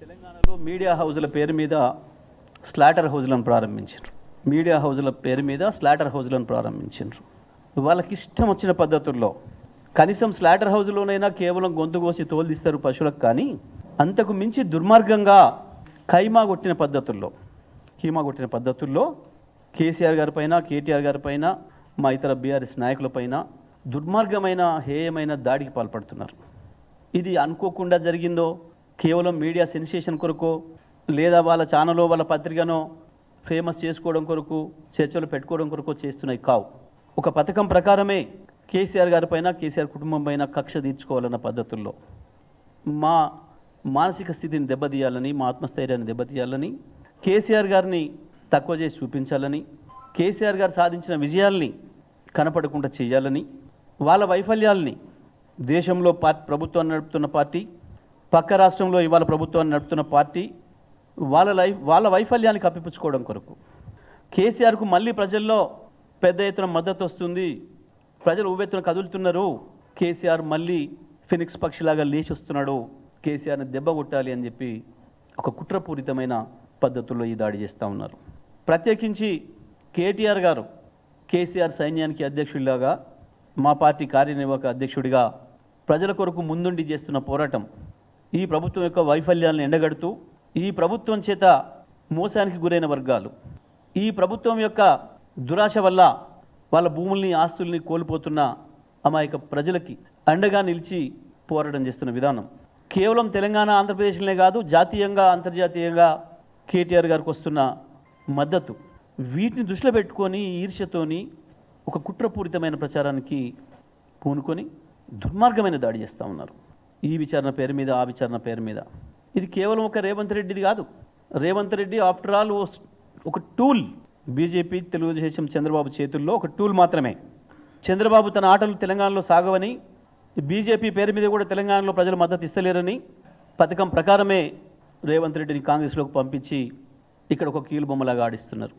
తెలంగాణలో మీడియా హౌజుల పేరు మీద స్లాటర్ హౌజులను ప్రారంభించారు. మీడియా హౌజుల పేరు మీద స్లాటర్ హౌజులను ప్రారంభించారు. వాళ్ళకి ఇష్టం వచ్చిన పద్ధతుల్లో, కనీసం స్లాటర్ హౌజ్లోనైనా కేవలం గొంతు కోసి తోలుదిస్తారు పశువులకు, కానీ అంతకు మించి దుర్మార్గంగా కీమా కొట్టిన పద్ధతుల్లో కేసీఆర్ గారి పైన, కేటీఆర్ గారి పైన, మా ఇతర బీఆర్ఎస్ నాయకులపైన దుర్మార్గమైన హేయమైన దాడికి పాల్పడుతున్నారు. ఇది అనుకోకుండా జరిగిందో, కేవలం మీడియా సెన్సేషన్ కొరకు, లేదా వాళ్ళ ఛానల్లో వాళ్ళ పత్రికనో ఫేమస్ చేసుకోవడం కొరకు, చర్చలు పెట్టుకోవడం కొరకు చేస్తున్నాయి కావు. ఒక పథకం ప్రకారమే కేసీఆర్ గారి పైన, కేసీఆర్ కుటుంబం పైన కక్ష తీర్చుకోవాలన్న పద్ధతుల్లో మా మానసిక స్థితిని దెబ్బతీయాలని, మా ఆత్మస్థైర్యాన్ని దెబ్బతీయాలని, కేసీఆర్ గారిని తక్కువ చేసి చూపించాలని, కేసీఆర్ గారు సాధించిన విజయాల్ని కనపడకుండా చేయాలని, వాళ్ళ వైఫల్యాల్ని దేశంలో ప్రభుత్వాన్ని నడుపుతున్న పార్టీ, పక్క రాష్ట్రంలో ఇవాళ ప్రభుత్వాన్ని నడుపుతున్న పార్టీ వాళ్ళ వైఫల్యాన్ని కప్పిపుచ్చుకోవడం కొరకు, కేసీఆర్కు మళ్ళీ ప్రజల్లో పెద్ద ఎత్తున మద్దతు వస్తుంది, ప్రజలు ఉవ్వెత్తున కదులుతున్నారు, కేసీఆర్ మళ్ళీ ఫినిక్స్ పక్షిలాగా లేచి వస్తున్నాడు, కేసీఆర్ని దెబ్బ కొట్టాలి అని చెప్పి ఒక కుట్రపూరితమైన పద్ధతుల్లో ఈ దాడి చేస్తూ ఉన్నారు. ప్రత్యేకించి కేటీఆర్ గారు కేసీఆర్ సైన్యానికి అధ్యక్షుడిలాగా, మా పార్టీ కార్యనిర్వాహక అధ్యక్షుడిగా ప్రజల కొరకు ముందుండి చేస్తున్న పోరాటం, ఈ ప్రభుత్వం యొక్క వైఫల్యాలను ఎండగడుతూ, ఈ ప్రభుత్వం చేత మోసానికి గురైన వర్గాలు, ఈ ప్రభుత్వం యొక్క దురాశ వల్ల వాళ్ళ భూముల్ని, ఆస్తుల్ని కోల్పోతున్న అమాయక ప్రజలకి అండగా నిలిచి పోరాటం చేస్తున్న విధానం కేవలం తెలంగాణ, ఆంధ్రప్రదేశ్లోనే కాదు, జాతీయంగా, అంతర్జాతీయంగా కేటీఆర్ గారికి వస్తున్న మద్దతు, వీటిని దృష్టిలో పెట్టుకొని ఈర్ష్యతోని ఒక కుట్రపూరితమైన ప్రచారానికి పూనుకొని దుర్మార్గమైన దాడి చేస్తూ ఉన్నారు. ఈ విచారణ పేరు మీద, ఆ విచారణ పేరు మీద. ఇది కేవలం ఒక రేవంత్ రెడ్డిది కాదు. రేవంత్ రెడ్డి ఆఫ్టర్ ఆల్ ఒక టూల్, బీజేపీ, తెలుగుదేశం, చంద్రబాబు చేతుల్లో ఒక టూల్ మాత్రమే. చంద్రబాబు తన ఆటలు తెలంగాణలో సాగవని, బీజేపీ పేరు మీద కూడా తెలంగాణలో ప్రజలు మద్దతు ఇస్తలేరని పథకం ప్రకారమే రేవంత్ రెడ్డిని కాంగ్రెస్లోకి పంపించి ఇక్కడ ఒక కీలుబొమ్మలాగా ఆడిస్తున్నారు.